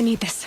I need this.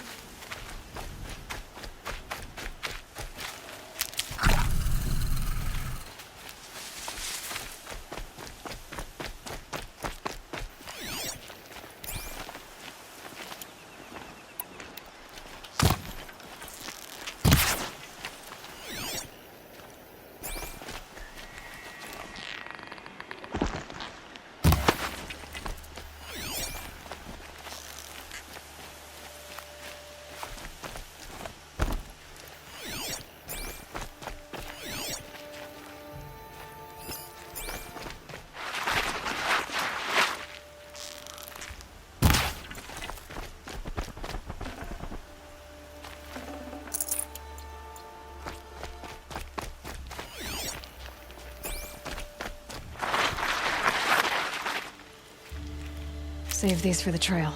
Save these for the trail.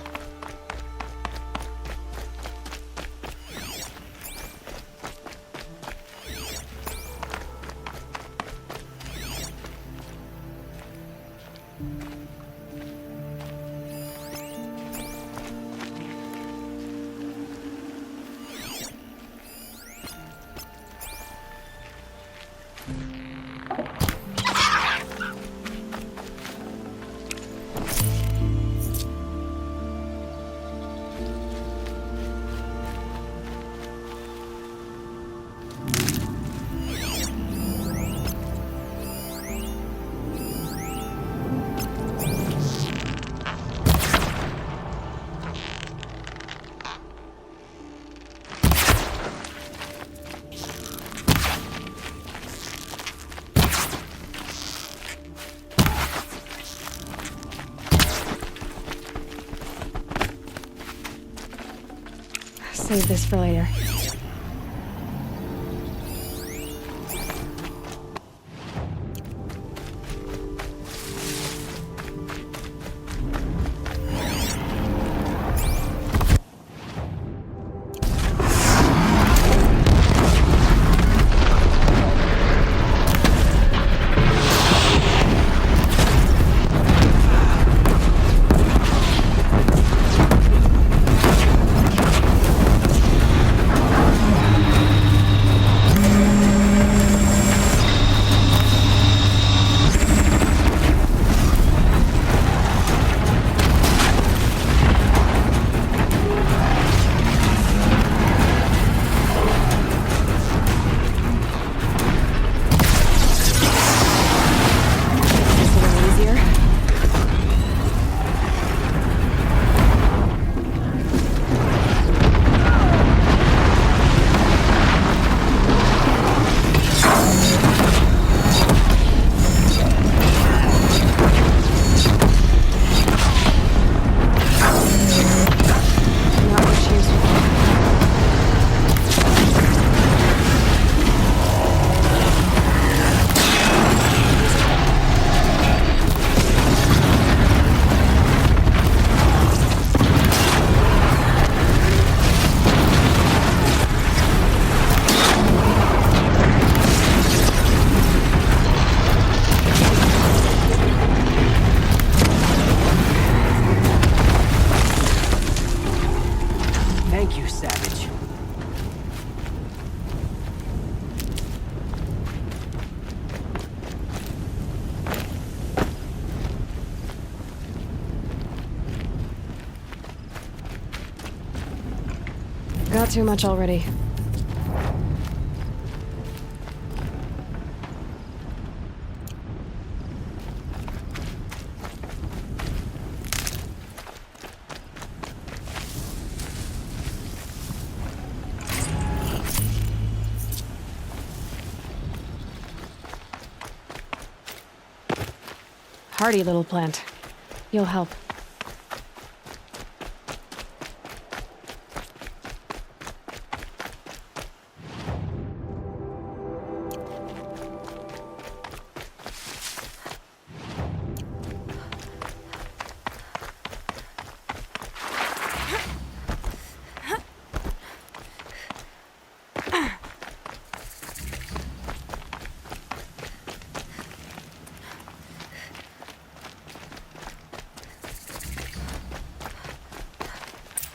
Save this for later. Got too much already. Hardy little plant. You'll help.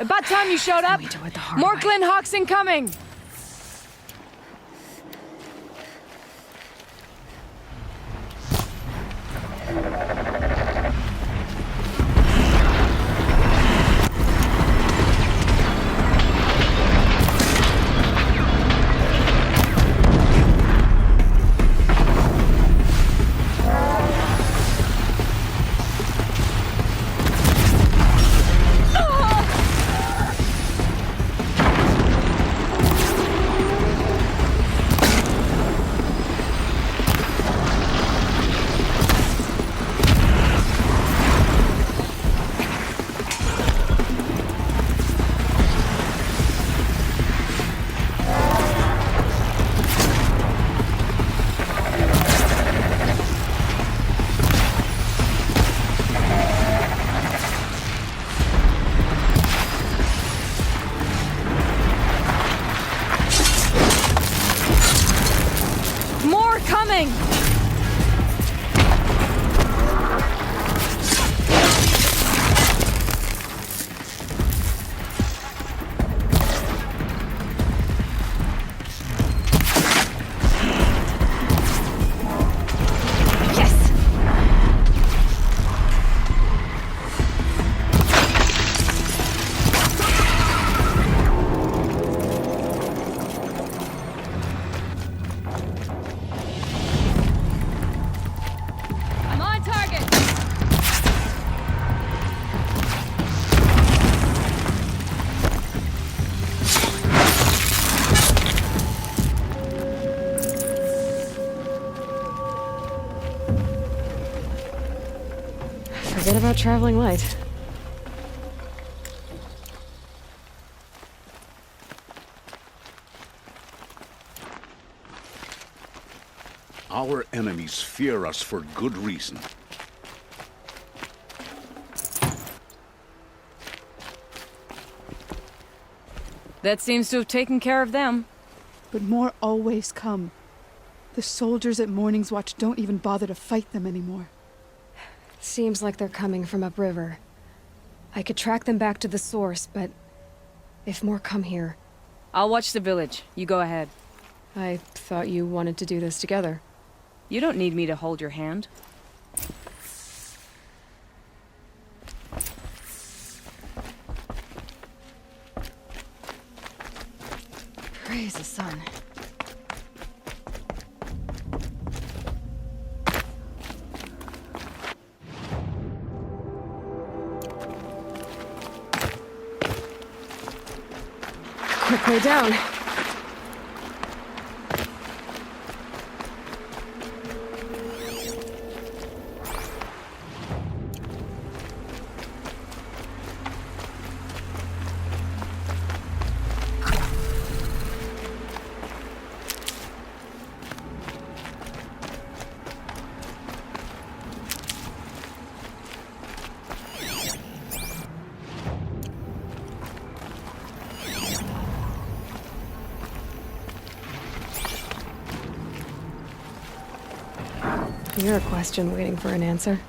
About time you showed up. We do it the hard More way. Glen Hawks incoming. More coming! Yes! I'm on target! Forget about traveling light. Our enemies fear us for good reason. That seems to have taken care of them. But more always come. The soldiers at Morning's Watch don't even bother to fight them anymore. Seems like they're coming from upriver. I could track them back to the source, but if more come here, I'll watch the village. You go ahead. I thought you wanted to do this together. You don't need me to hold your hand. Praise the sun. Quick way down. You're a question waiting for an answer.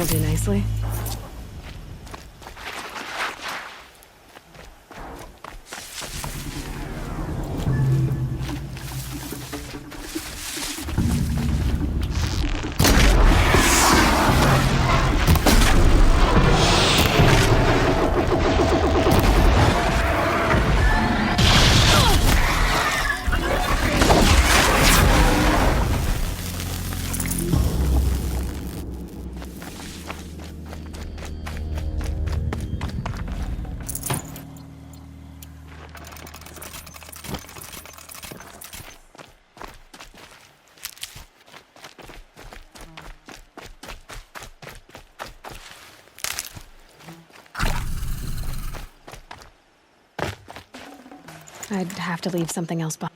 do nicely. I'd have to leave something else behind.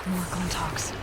More Glintox.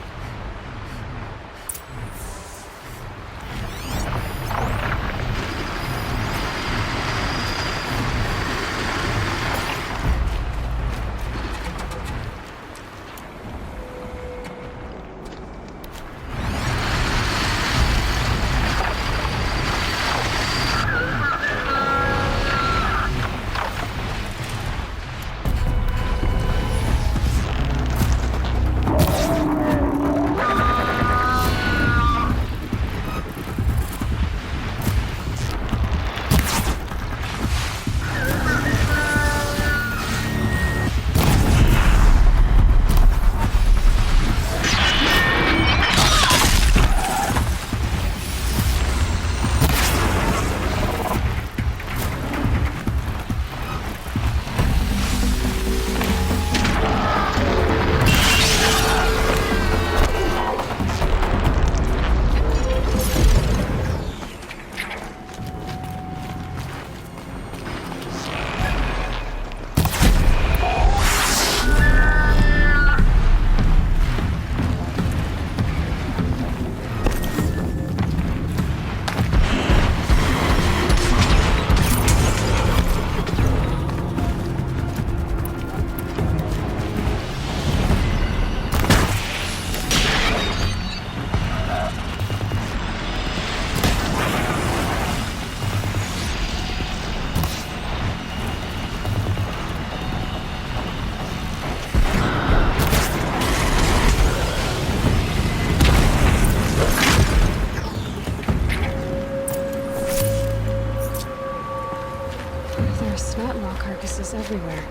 Carcasses everywhere.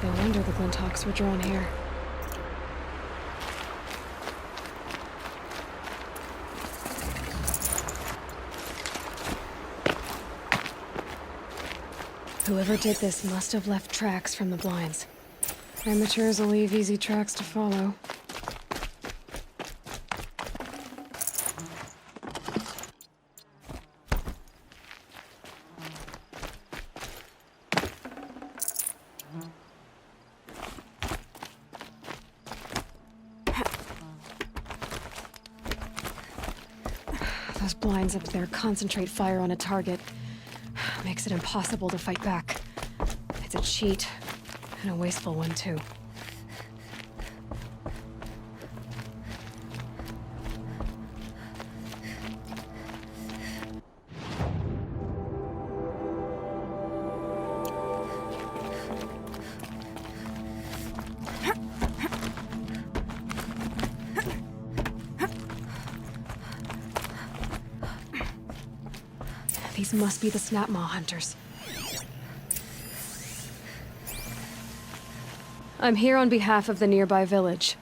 No wonder the Glintox were drawn here. Whoever did this must have left tracks from the blinds. Amateurs will leave easy tracks to follow. Those blinds up there concentrate fire on a target. Makes it impossible to fight back. It's a cheat, and a wasteful one too. These must be the Snapmaw hunters. I'm here on behalf of the nearby village.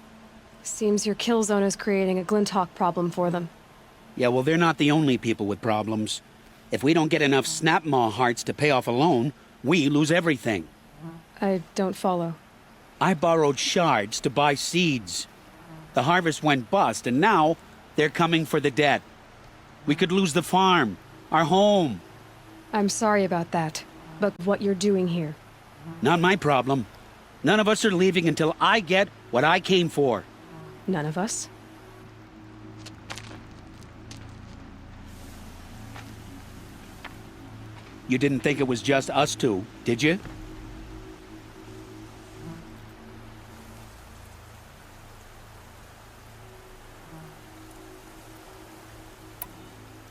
Seems your kill zone is creating a Glintock problem for them. Yeah, well, they're not the only people with problems. If we don't get enough snapmaw hearts to pay off a loan, we lose everything. I don't follow. I borrowed shards to buy seeds. The harvest went bust, and now they're coming for the debt. We could lose the farm, our home. I'm sorry about that, but what you're doing here. Not my problem. None of us are leaving until I get what I came for. None of us? You didn't think it was just us two, did you?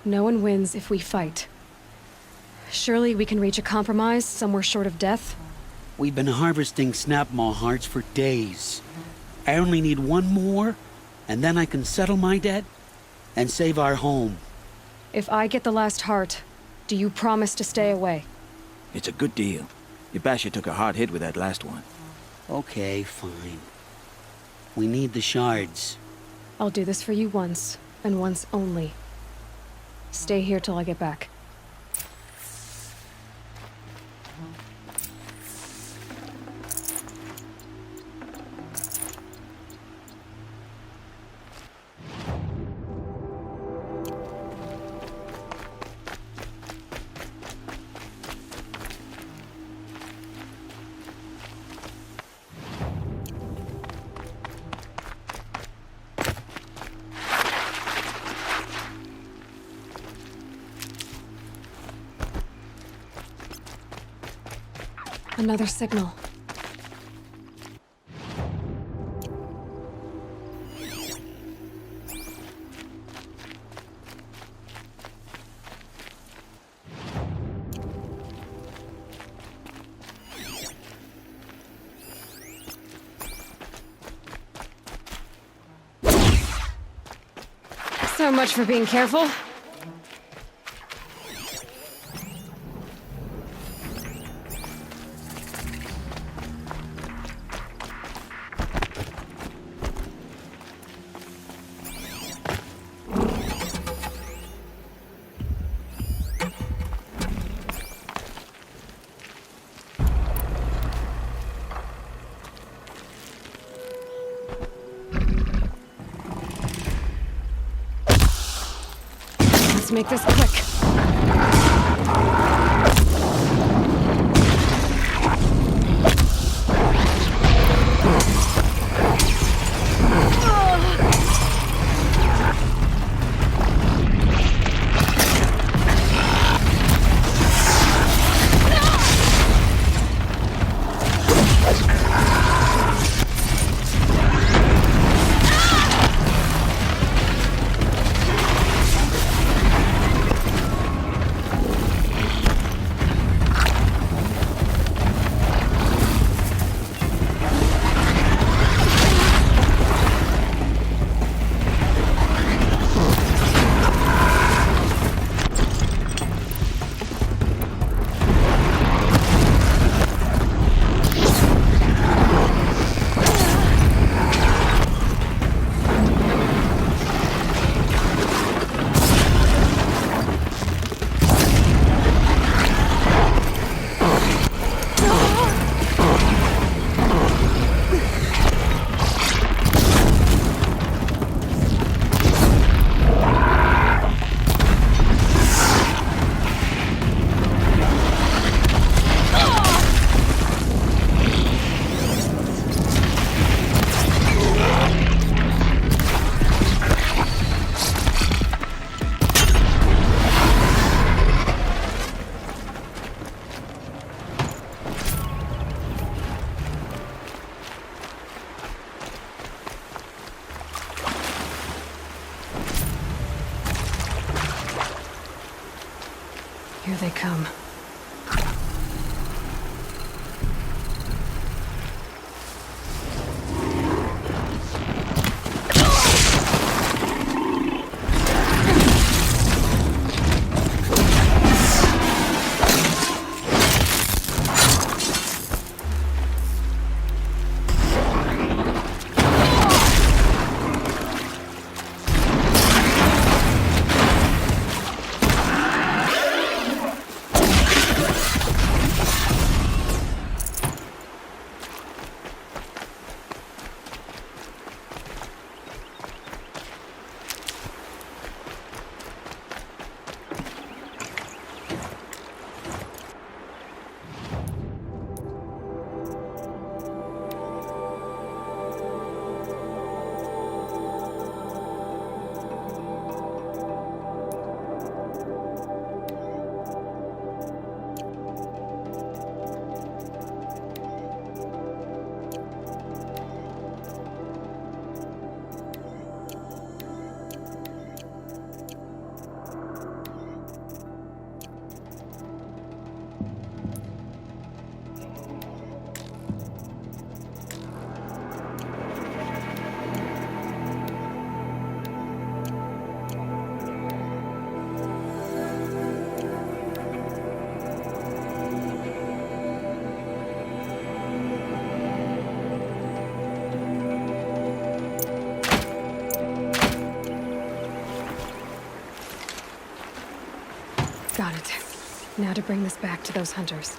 No one wins if we fight. Surely we can reach a compromise somewhere short of death? We've been harvesting snapmaw hearts for days. I only need one more, and then I can settle my debt and save our home. If I get the last heart, do you promise to stay away? It's a good deal. Yabasha took a hard hit with that last one. Okay, fine. We need the shards. I'll do this for you once, and once only. Stay here till I get back. Another signal. So much for being careful. Let's make this quick. Here they come. Now to bring this back to those hunters.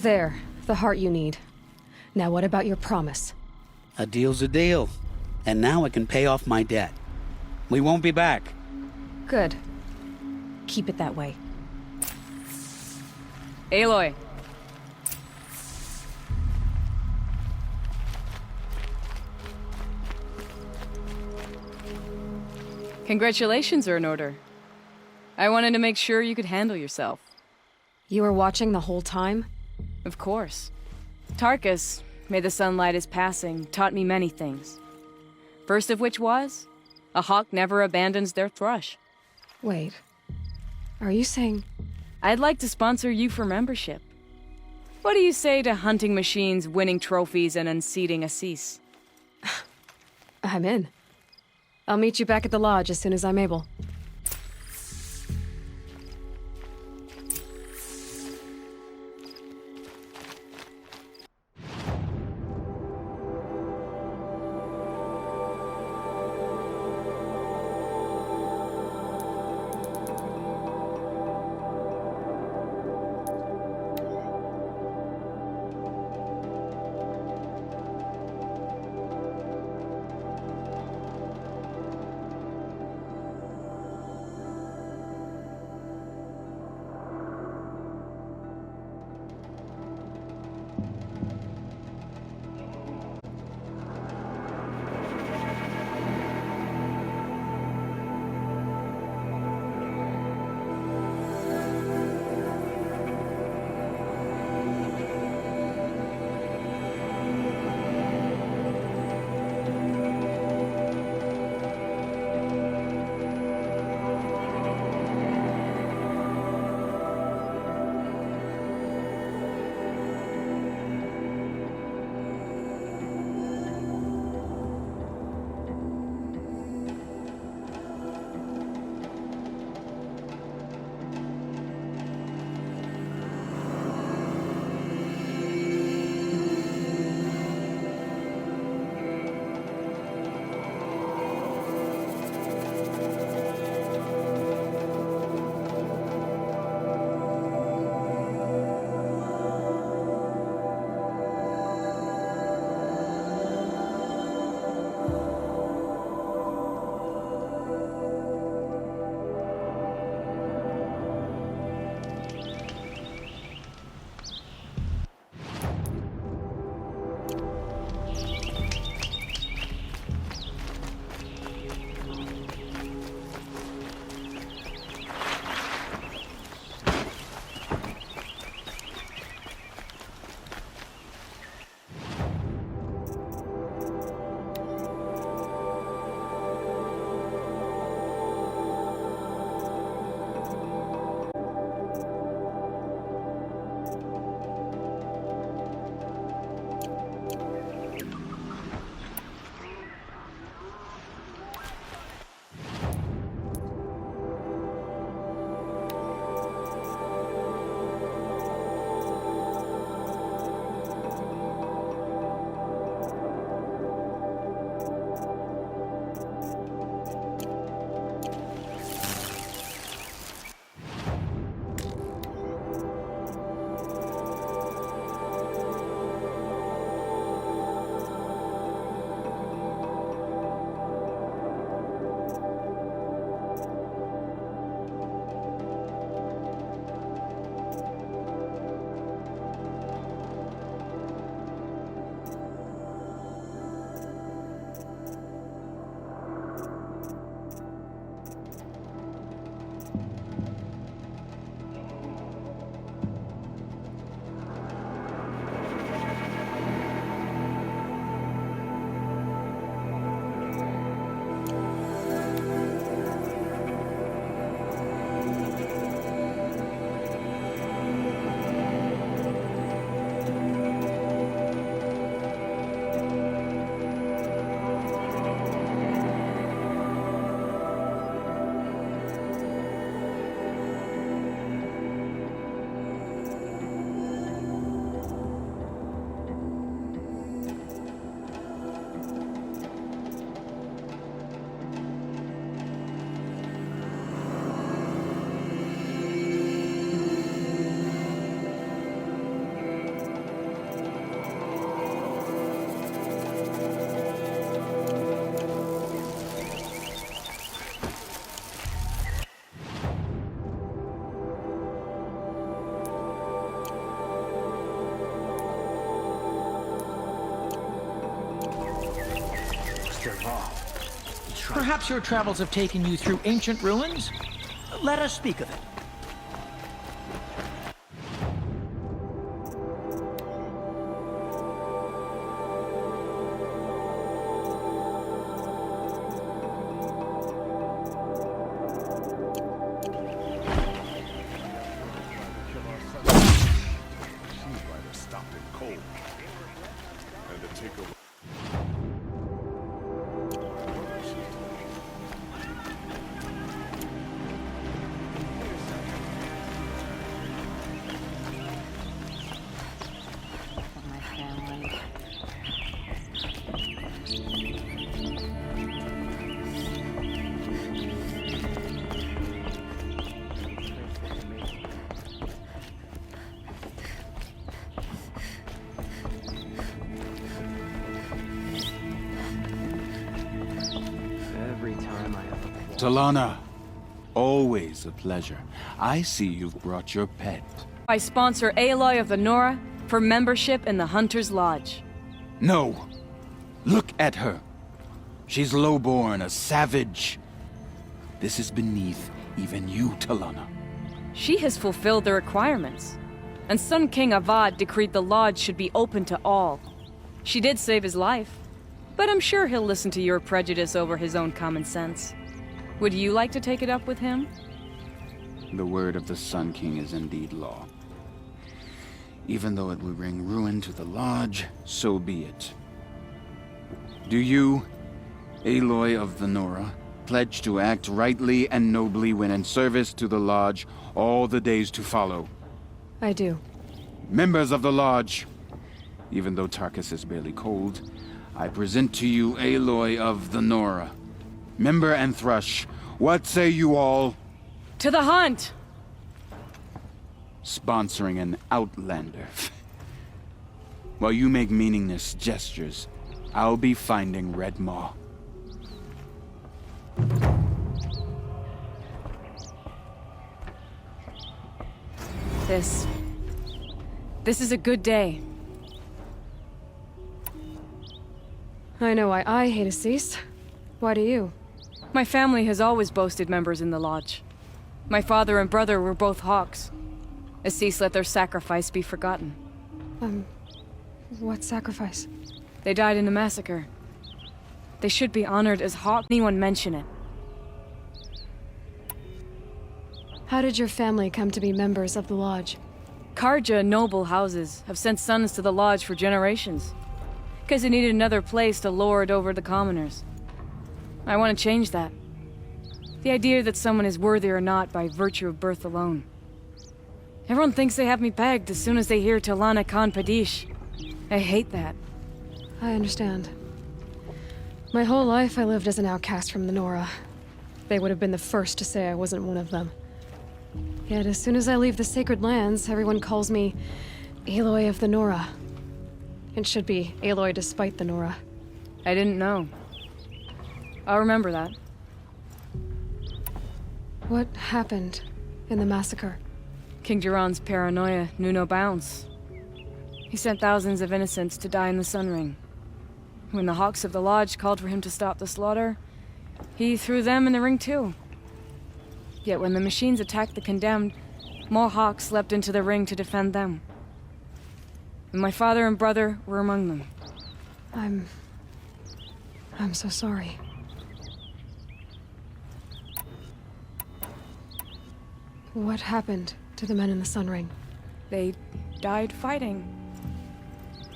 There, the heart you need. Now what about your promise? A deal's a deal. And now I can pay off my debt. We won't be back. Good. Keep it that way. Aloy. Congratulations are in order. I wanted to make sure you could handle yourself. You were watching the whole time? Of course. Tarkus, may the sunlight is passing, taught me many things. First of which was, a hawk never abandons their thrush. Wait. Are you saying... I'd like to sponsor you for membership. What do you say to hunting machines, winning trophies, and unseating Assis? I'm in. I'll meet you back at the lodge as soon as I'm able. Perhaps your travels have taken you through ancient ruins? Let us speak of it. Talana, always a pleasure. I see you've brought your pet. I sponsor Aloy of the Nora for membership in the Hunter's Lodge. No. Look at her. She's lowborn, a savage. This is beneath even you, Talana. She has fulfilled the requirements. And Sun King Avad decreed the Lodge should be open to all. She did save his life, but I'm sure he'll listen to your prejudice over his own common sense. Would you like to take it up with him? The word of the Sun King is indeed law. Even though it will bring ruin to the Lodge, so be it. Do you, Aloy of the Nora, pledge to act rightly and nobly when in service to the Lodge all the days to follow? I do. Members of the Lodge, even though Tarkus is barely cold, I present to you Aloy of the Nora. Member and Thrush, what say you all? To the hunt! Sponsoring an outlander. While you make meaningless gestures, I'll be finding Red Maw. This is a good day. I know why I hate Assis. Why do you? My family has always boasted members in the Lodge. My father and brother were both Hawks. Assis let their sacrifice be forgotten. What sacrifice? They died in a massacre. They should be honored as Hawk. Anyone mention it? How did your family come to be members of the Lodge? Carja noble houses have sent sons to the Lodge for generations. Because they needed another place to lord over the commoners. I want to change that. The idea that someone is worthy or not by virtue of birth alone. Everyone thinks they have me pegged as soon as they hear Talana Khan Padish. I hate that. I understand. My whole life I lived as an outcast from the Nora. They would have been the first to say I wasn't one of them. Yet as soon as I leave the sacred lands, everyone calls me Aloy of the Nora. It should be Aloy despite the Nora. I didn't know. I'll remember that. What happened in the massacre? King Duran's paranoia knew no bounds. He sent thousands of innocents to die in the Sun Ring. When the Hawks of the Lodge called for him to stop the slaughter, he threw them in the ring too. Yet when the machines attacked the condemned, more Hawks leapt into the ring to defend them. And my father and brother were among them. I'm so sorry. What happened to the men in the Sun Ring? They died fighting.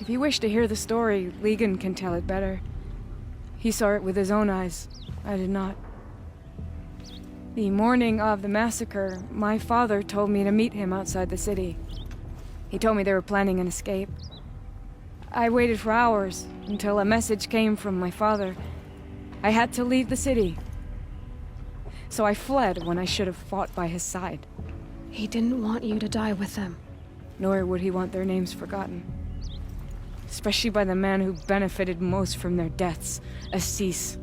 If you wish to hear the story, Legan can tell it better. He saw it with his own eyes. I did not. The morning of the massacre, my father told me to meet him outside the city. He told me they were planning an escape. I waited for hours until a message came from my father. I had to leave the city. So I fled when I should have fought by his side. He didn't want you to die with them. Nor would he want their names forgotten. Especially by the man who benefited most from their deaths, Assis.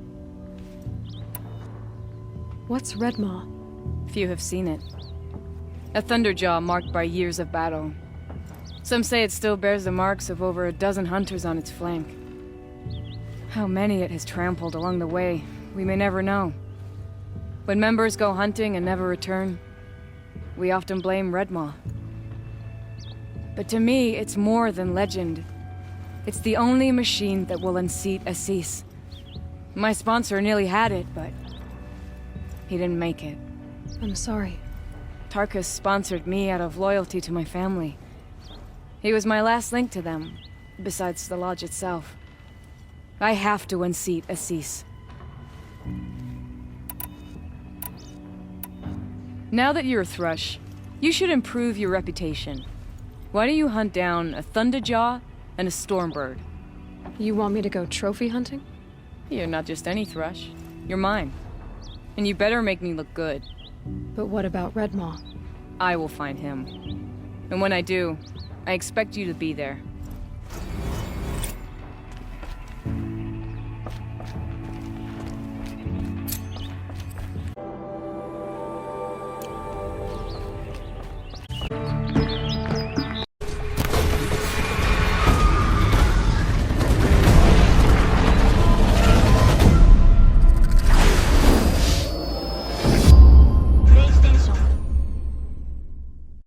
What's Redmaw? Few have seen it. A thunderjaw marked by years of battle. Some say it still bears the marks of over a dozen hunters on its flank. How many it has trampled along the way, we may never know. When members go hunting and never return, we often blame Redmaw. But to me, it's more than legend. It's the only machine that will unseat Assis. My sponsor nearly had it, but he didn't make it. I'm sorry. Tarkus sponsored me out of loyalty to my family. He was my last link to them, besides the lodge itself. I have to unseat Assis. Now that you're a Thrush, you should improve your reputation. Why don't you hunt down a Thunderjaw and a Stormbird? You want me to go trophy hunting? You're not just any Thrush. You're mine. And you better make me look good. But what about Redmaw? I will find him. And when I do, I expect you to be there.